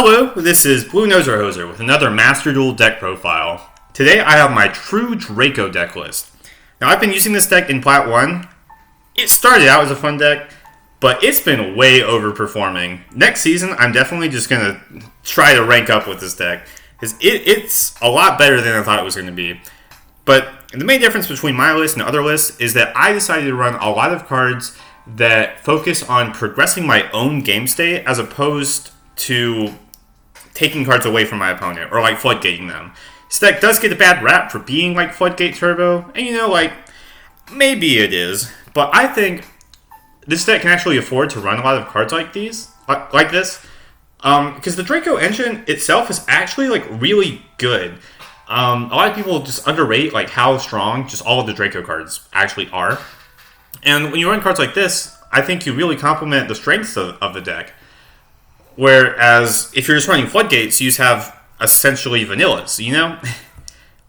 Hello, this is Blue Noser Hoser with another Master Duel deck profile. Today I have my true Draco deck list. Now I've been using this deck in Plat 1. It started out as a fun deck, but it's been way overperforming. Next season I'm definitely just going to try to rank up with this deck, because it's a lot better than I thought it was going to be. But the main difference between my list and other lists is that I decided to run a lot of cards that focus on progressing my own game state as opposed to taking cards away from my opponent or like floodgating them. This deck does get a bad rap for being like Floodgate Turbo, and maybe it is, but I think this deck can actually afford to run a lot of cards like this, because the Draco engine itself is actually really good. A lot of people just underrate how strong just all of the Draco cards actually are. And when you run cards like this, I think you really complement the strengths of the deck. Whereas if you're just running Floodgates, you just have essentially vanillas,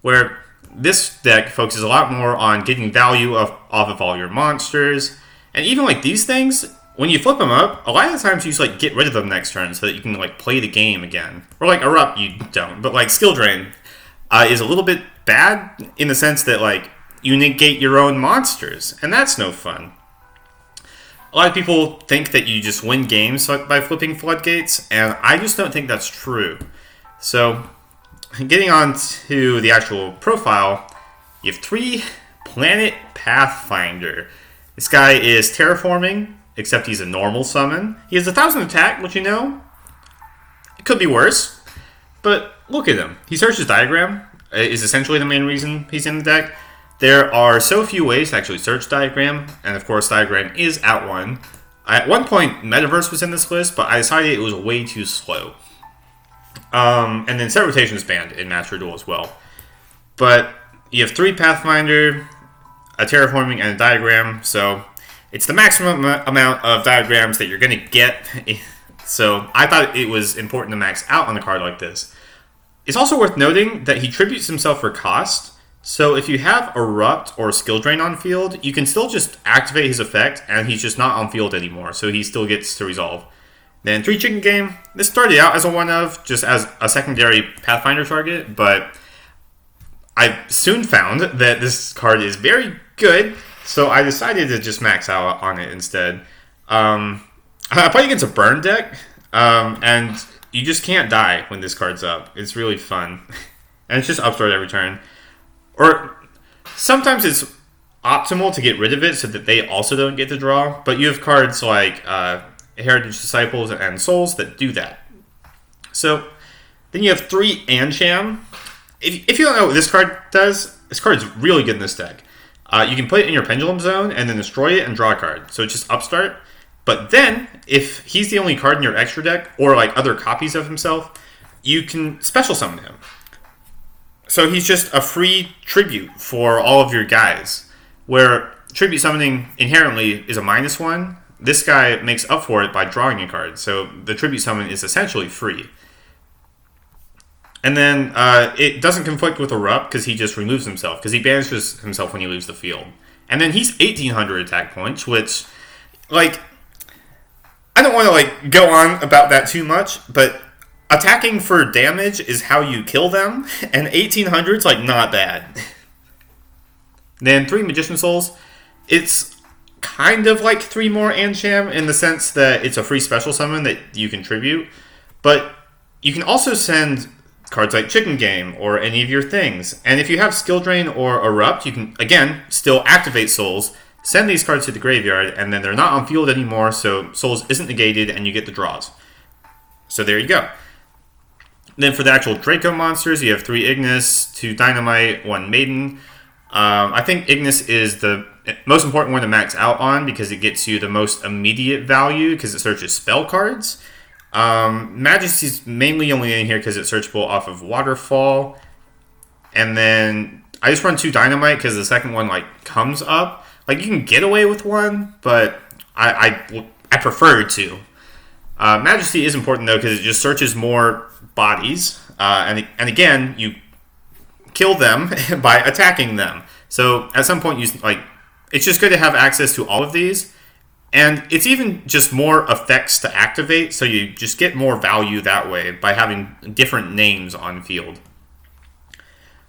Where this deck focuses a lot more on getting value off of all your monsters. And even these things, when you flip them up, a lot of the times you just get rid of them next turn so that you can play the game again. Or Erupt, you don't. But Skill Drain is a little bit bad in the sense that you negate your own monsters. And that's no fun. A lot of people think that you just win games by flipping Floodgates, and I just don't think that's true. So, getting on to the actual profile, you have 3 Planet Pathfinder. This guy is terraforming, except he's a normal summon. He has 1,000 attack, which it could be worse, but look at him. He searches Diagram, is essentially the main reason he's in the deck. There are so few ways to actually search Diagram, and of course Diagram is at 1. At one point, Metaverse was in this list, but I decided it was way too slow. And then Set Rotation is banned in Master Duel as well. But you have 3 Pathfinder, a Terraforming, and a Diagram, so it's the maximum amount of diagrams that you're going to get. So I thought it was important to max out on a card like this. It's also worth noting that he tributes himself for cost. So if you have Erupt or Skill Drain on field, you can still just activate his effect, and he's just not on field anymore, so he still gets to resolve. Then 3 Chicken Game. This started out as a one-of, just as a secondary Pathfinder target, but I soon found that this card is very good, so I decided to just max out on it instead. I played against a burn deck, and you just can't die when this card's up. It's really fun. And it's just upstart every turn. Or sometimes it's optimal to get rid of it so that they also don't get to draw. But you have cards like Heritage Disciples and Souls that do that. So then you have 3 Ansham. If you don't know what this card does, this card is really good in this deck. You can put it in your Pendulum Zone and then destroy it and draw a card. So it's just upstart. But then, if he's the only card in your extra deck, or other copies of himself, you can special summon him. So he's just a free tribute for all of your guys. Where tribute summoning inherently is a -1, this guy makes up for it by drawing a card. So the tribute summon is essentially free. And then it doesn't conflict with Erupt because he just removes himself, because he banishes himself when he leaves the field. And then he's 1,800 attack points, which, I don't want to go on about that too much, but attacking for damage is how you kill them, and 1,800's not bad. Then 3 Magician Souls. It's kind of like 3 more Ansham in the sense that it's a free special summon that you contribute, but you can also send cards like Chicken Game or any of your things. And if you have Skill Drain or Erupt, you can, again, still activate Souls, send these cards to the graveyard, and then they're not on field anymore, so Souls isn't negated, and you get the draws. So there you go. Then for the actual Draco monsters, you have 3 Ignis, 2 Dynamite, 1 Maiden. I think Ignis is the most important one to max out on because it gets you the most immediate value because it searches spell cards. Majesty's mainly only in here because it's searchable off of Waterfall. And then I just run 2 Dynamite because the second one comes up. You can get away with 1, but I prefer 2. Majesty is important though because it just searches more bodies, and again you kill them by attacking them. So at some point it's just good to have access to all of these, And it's even just more effects to activate, so you just get more value that way by having different names on field.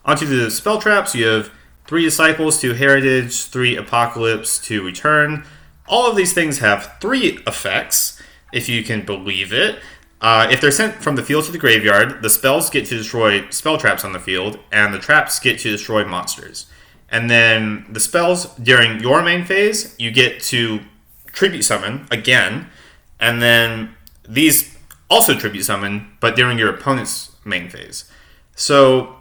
Onto the spell traps, you have 3 Disciples, 2 Heritage, 3 Apocalypse, 2 Return. All of these things have 3 effects, if you can believe it. If they're sent from the field to the graveyard, the spells get to destroy spell traps on the field, and the traps get to destroy monsters. And then the spells during your main phase, you get to tribute summon again, and then these also tribute summon, but during your opponent's main phase. So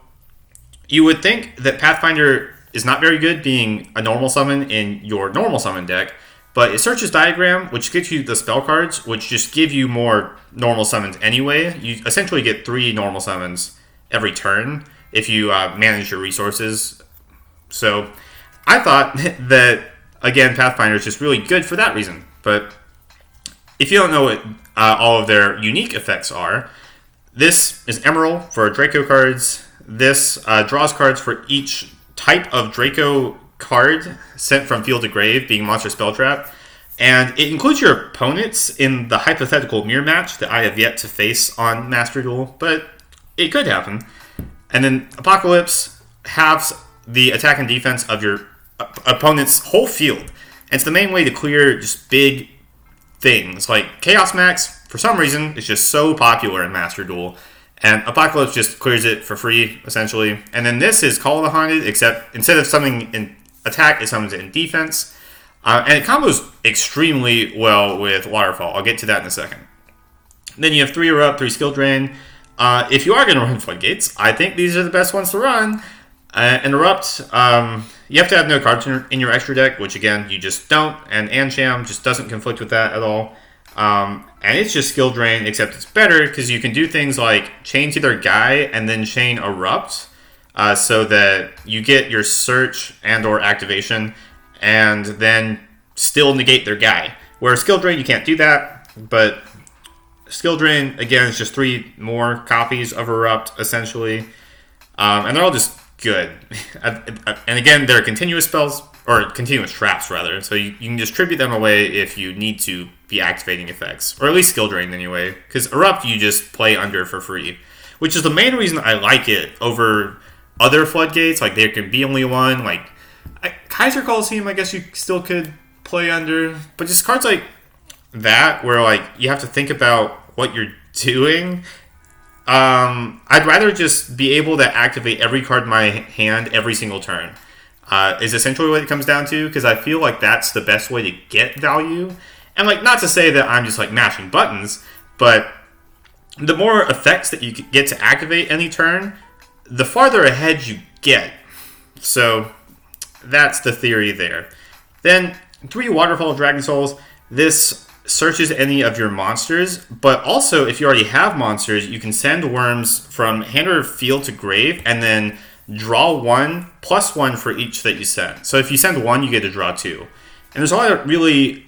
you would think that Pathfinder is not very good being a normal summon in your normal summon deck, but it searches Diagram, which gets you the spell cards, which just give you more normal summons anyway. You essentially get 3 normal summons every turn if you manage your resources. So I thought that, again, Pathfinder is just really good for that reason. But if you don't know what all of their unique effects are, this is Emerald for Draco cards. This draws cards for each type of Draco card sent from field to grave, being monster spell trap. And it includes your opponents in the hypothetical mirror match that I have yet to face on Master Duel, but it could happen. And then Apocalypse halves the attack and defense of your opponent's whole field. And it's the main way to clear just big things. Like Chaos Max, for some reason, is just so popular in Master Duel. And Apocalypse just clears it for free, essentially. And then this is Call of the Haunted, except instead of summoning in attack, it summons it in defense. And it combos extremely well with Waterfall. I'll get to that in a second. Then you have 3 Erupt, 3 Skill Drain. If you are going to run Floodgates, I think these are the best ones to run. And Erupt, you have to have no cards in your extra deck, which again, you just don't. And Ansham just doesn't conflict with that at all. And it's just Skill Drain, except it's better because you can do things like chain to their guy and then chain Erupt, so that you get your search and or activation and then still negate their guy. Whereas Skill Drain, you can't do that, but Skill Drain, again, is just 3 more copies of Erupt, essentially. And they're all just good. And again, they're continuous spells, or continuous traps, rather. So you can just tribute them away if you need to be activating effects. Or at least Skill Drain, anyway. Because Erupt, you just play under for free. Which is the main reason I like it over other Floodgates. Like, there can be only one. Like, Kaiser Coliseum, I guess you still could play under. But just cards like that, where, like, you have to think about what you're doing. I'd rather just be able to activate every card in my hand every single turn. Is essentially what it comes down to, because I feel like that's the best way to get value. And, like, not to say that I'm just, like, mashing buttons, but the more effects that you get to activate any turn, the farther ahead you get. So that's the theory there. Then 3 Waterfall Dragon Souls. This searches any of your monsters, but also if you already have monsters, you can send worms from hand or field to grave and then draw 1 plus 1 for each that you send. So if you send 1, you get to draw 2. And there's a lot of really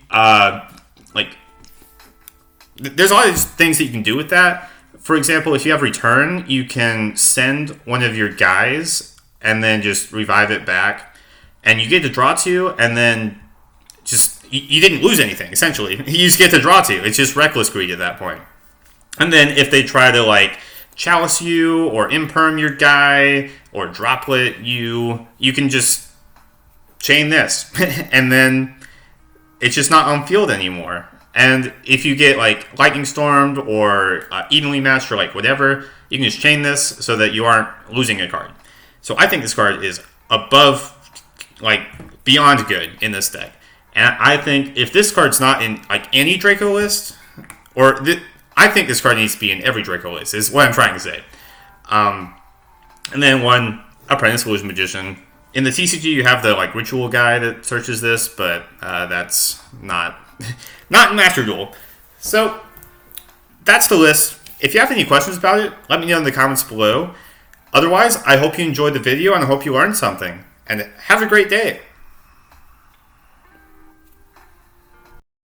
there's a lot of things that you can do with that. For example, if you have return, you can send one of your guys and then just revive it back, and you get to draw 2, and then just you didn't lose anything, essentially. You just get to draw 2. It's just reckless greed at that point. And then if they try to, like, chalice you or imperm your guy or droplet you, you can just chain this. And then it's just not on field anymore. And if you get, like, lightning stormed or evenly matched or, like, whatever, you can just chain this so that you aren't losing a card. So I think this card is above, like, beyond good in this deck. And I think if this card's not in, like, any Draco list, I think this card needs to be in every Draco list, is what I'm trying to say. And then 1 Apprentice Illusion Magician. In the TCG, you have the, like, ritual guy that searches this, but that's not in Master Duel. So that's the list. If you have any questions about it, let me know in the comments below. Otherwise, I hope you enjoyed the video and I hope you learned something. And have a great day.